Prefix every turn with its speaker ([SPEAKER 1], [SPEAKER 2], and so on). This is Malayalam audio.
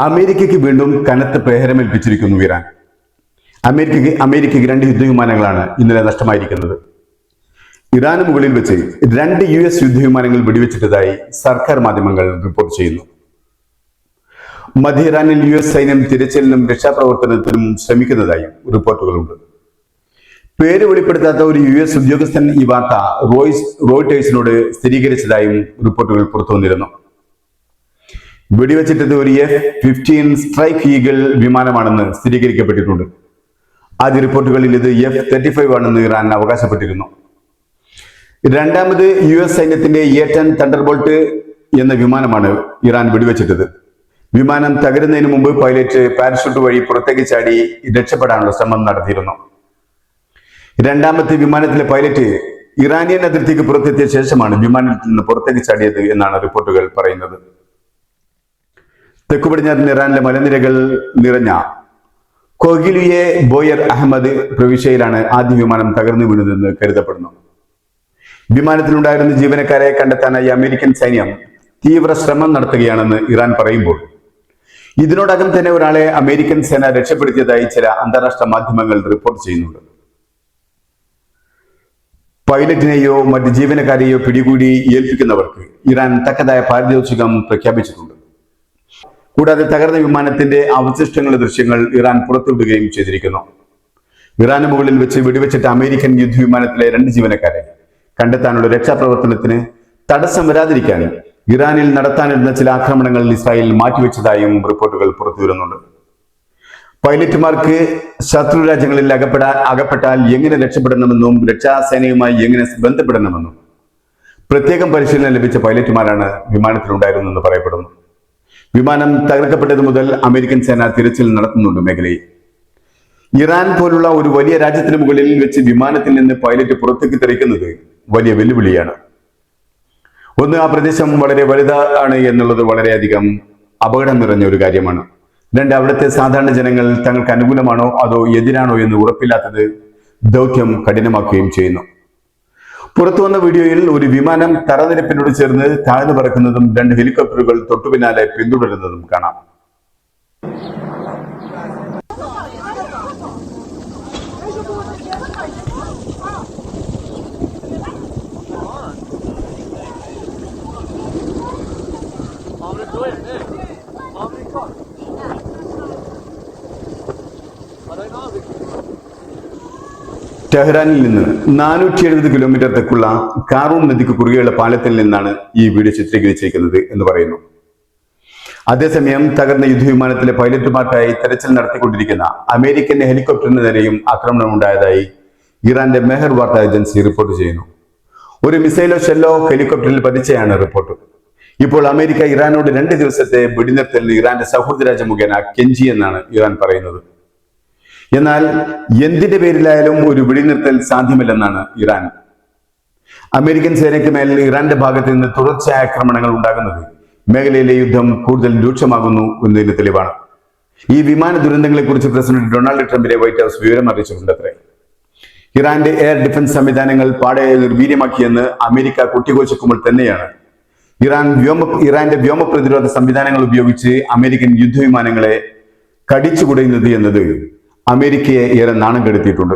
[SPEAKER 1] അമേരിക്കയ്ക്ക് വീണ്ടും കനത്ത പ്രഹരമേൽപ്പിച്ചിരിക്കുന്നു ഇറാൻ. അമേരിക്കയ്ക്ക് രണ്ട് യുദ്ധവിമാനങ്ങളാണ് ഇന്നലെ നഷ്ടമായിരിക്കുന്നത്. ഇറാന് മുകളിൽ വെച്ച് രണ്ട് US യുദ്ധവിമാനങ്ങൾ വെടിവെച്ചിട്ടതായി സർക്കാർ മാധ്യമങ്ങൾ റിപ്പോർട്ട് ചെയ്യുന്നു. മധ്യ ഇറാനിൽ US സൈന്യം തിരച്ചിലിനും രക്ഷാപ്രവർത്തനത്തിനും ശ്രമിക്കുന്നതായും റിപ്പോർട്ടുകളുണ്ട്. പേര് വെളിപ്പെടുത്താത്ത ഒരു US ഉദ്യോഗസ്ഥൻ ഈ വാർത്ത റോയിട്ടേഴ്സിനോട് സ്ഥിരീകരിച്ചതായും റിപ്പോർട്ടുകൾ പുറത്തു വന്നിരുന്നു. വെടിവെച്ചിട്ടത് ഒരു F-15 സ്ട്രൈക്ക് ഈഗിൾ വിമാനമാണെന്ന് സ്ഥിരീകരിക്കപ്പെട്ടിട്ടുണ്ട്. ആദ്യ റിപ്പോർട്ടുകളിൽ ഇത് F-35 ആണെന്ന് ഇറാൻ അവകാശപ്പെട്ടിരുന്നു. രണ്ടാമത് US സൈന്യത്തിന്റെ A-10 തണ്ടർബോൾട്ട് എന്ന വിമാനമാണ് ഇറാൻ വെടിവെച്ചിട്ടത്. വിമാനം തകരുന്നതിന് മുമ്പ് പൈലറ്റ് പാരഷൂട്ട് വഴി പുറത്തേക്ക് ചാടി രക്ഷപ്പെടാനുള്ള ശ്രമം നടത്തിയിരുന്നു. രണ്ടാമത്തെ വിമാനത്തിലെ പൈലറ്റ് ഇറാനിയൻ അതിർത്തിക്ക് പുറത്തെത്തിയ ശേഷമാണ് വിമാനത്തിൽ നിന്ന് പുറത്തേക്ക് ചാടിയത് എന്നാണ് റിപ്പോർട്ടുകൾ പറയുന്നത്. തെക്കു പടിഞ്ഞാറൻ ഇറാനിലെ മലനിരകൾ നിറഞ്ഞ കൊഗിലിയെ ബോയർ അഹമ്മദ് പ്രവിശ്യയിലാണ് ആദ്യ വിമാനം തകർന്നു വീണതെന്ന് കരുതപ്പെടുന്നു. വിമാനത്തിലുണ്ടായിരുന്ന ജീവനക്കാരെ കണ്ടെത്താനായി അമേരിക്കൻ സൈന്യം തീവ്ര ശ്രമം നടത്തുകയാണെന്ന് ഇറാൻ പറയുമ്പോൾ ഇതിനോടകം തന്നെ ഒരാളെ അമേരിക്കൻ സേന രക്ഷപ്പെടുത്തിയതായി ചില അന്താരാഷ്ട്ര മാധ്യമങ്ങൾ റിപ്പോർട്ട് ചെയ്യുന്നുണ്ട്. പൈലറ്റിനെയോ മറ്റ് ജീവനക്കാരെയോ പിടികൂടി ഏൽപ്പിക്കുന്നവർക്ക് ഇറാൻ തക്കതായ പാരിതോഷികം പ്രഖ്യാപിച്ചിട്ടുണ്ട്. കൂടാതെ തകർന്ന വിമാനത്തിന്റെ അവശിഷ്ടങ്ങളുടെ ദൃശ്യങ്ങൾ ഇറാൻ പുറത്തുവിടുകയും ചെയ്തിരിക്കുന്നു. ഇറാന് മുകളിൽ വെച്ച് വെടിവെച്ചിട്ട് അമേരിക്കൻ യുദ്ധവിമാനത്തിലെ രണ്ട് ജീവനക്കാരെ കണ്ടെത്താനുള്ള രക്ഷാപ്രവർത്തനത്തിന് തടസ്സം വരാതിരിക്കാൻ ഇറാനിൽ നടത്താനിരുന്ന ചില ആക്രമണങ്ങൾ ഇസ്രായേൽ മാറ്റിവെച്ചതായും റിപ്പോർട്ടുകൾ പുറത്തുവരുന്നുണ്ട്. പൈലറ്റുമാർക്ക് ശത്രു രാജ്യങ്ങളിൽ അകപ്പെട്ടാൽ എങ്ങനെ രക്ഷപ്പെടണമെന്നും രക്ഷാസേനയുമായി എങ്ങനെ ബന്ധപ്പെടണമെന്നും പ്രത്യേകം പരിശീലനം ലഭിച്ച പൈലറ്റുമാരാണ് വിമാനത്തിലുണ്ടായിരുന്നെന്ന് പറയപ്പെടുന്നു. വിമാനം തകർക്കപ്പെട്ടത് മുതൽ അമേരിക്കൻ സേന തിരച്ചിൽ നടത്തുന്നുണ്ട് മേഖലയിൽ. ഇറാൻ പോലുള്ള ഒരു വലിയ രാജ്യത്തിന് മുകളിൽ വെച്ച് വിമാനത്തിൽ നിന്ന് പൈലറ്റ് പുറത്തേക്ക് തെറിക്കുന്നത് വലിയ വെല്ലുവിളിയാണ്. ഒന്ന്, ആ പ്രദേശം വളരെ വലുതാണ് എന്നുള്ളത് വളരെയധികം അപകടം നിറഞ്ഞ ഒരു കാര്യമാണ്. രണ്ട്, അവിടുത്തെ സാധാരണ ജനങ്ങൾ തങ്ങൾക്ക് അനുകൂലമാണോ അതോ എതിരാണോ എന്ന് ഉറപ്പില്ലാത്തത് ദൗത്യം കഠിനമാക്കുകയും ചെയ്യുന്നു. പുറത്തു വന്ന വീഡിയോയിൽ ഒരു വിമാനം തറനിരപ്പിനോട് ചേർന്ന് താഴ്ന്നു പറക്കുന്നതും രണ്ട് ഹെലികോപ്റ്ററുകൾ തൊട്ടുപിന്നാലെ പിന്തുടരുന്നതും കാണാം. ടെഹ്റാനിൽ നിന്ന് 470 കിലോമീറ്റർ തെക്കുള്ള കാറൂൺ നദിക്ക് കുറുകെയുള്ള പാലത്തിൽ നിന്നാണ് ഈ വീഡിയോ ചിത്രീകരിച്ചിരിക്കുന്നത് എന്ന് പറയുന്നു. അതേസമയം തകർന്ന യുദ്ധവിമാനത്തിലെ പൈലറ്റുമാർക്കായി തെരച്ചിൽ നടത്തിക്കൊണ്ടിരിക്കുന്ന അമേരിക്കൻ ഹെലികോപ്റ്ററിന് നേരെയും ആക്രമണം ഉണ്ടായതായി ഇറാന്റെ മെഹർ വാർത്താ ഏജൻസി റിപ്പോർട്ട് ചെയ്യുന്നു. ഒരു മിസൈലോ ഷെല്ലോ ഹെലികോപ്റ്ററിൽ പതിച്ചയാണ് റിപ്പോർട്ട്. ഇപ്പോൾ അമേരിക്ക ഇറാനോട് 2 ദിവസത്തെ വെടിനിർത്തലിന് ഇറാന്റെ സൗഹൃദ രാജ്യം മുഖേന കെഞ്ചി എന്നാണ് ഇറാൻ പറയുന്നത്. എന്നാൽ എന്തിന്റെ പേരിലായാലും ഒരു വെടിനിർത്തൽ സാധ്യമല്ലെന്നാണ് ഇറാൻ. അമേരിക്കൻ സേനയ്ക്ക് മേൽ ഇറാന്റെ ഭാഗത്ത് നിന്ന് തുടർച്ചയായ ആക്രമണങ്ങൾ ഉണ്ടാകുന്നത് മേഖലയിലെ യുദ്ധം കൂടുതൽ രൂക്ഷമാകുന്നു എന്നതിന് തെളിവാണ്. ഈ വിമാന ദുരന്തങ്ങളെ കുറിച്ച് പ്രസിഡന്റ് ഡൊണാൾഡ് ട്രംപിനെ വൈറ്റ് ഹൗസ് വിവരം അറിയിച്ചിട്ടുണ്ടത്രേ. ഇറാന്റെ എയർ ഡിഫൻസ് സംവിധാനങ്ങൾ പാടെ നിർവീര്യമാക്കിയെന്ന് അമേരിക്ക കുട്ടിഘോഷിക്കുമ്പോൾ തന്നെയാണ് ഇറാന്റെ വ്യോമ പ്രതിരോധ സംവിധാനങ്ങൾ ഉപയോഗിച്ച് അമേരിക്കൻ യുദ്ധവിമാനങ്ങളെ കടിച്ചുകുടയുന്നത് എന്നത് അമേരിക്കയെ ഏറെ നാണം കെടുത്തിയിട്ടുണ്ട്.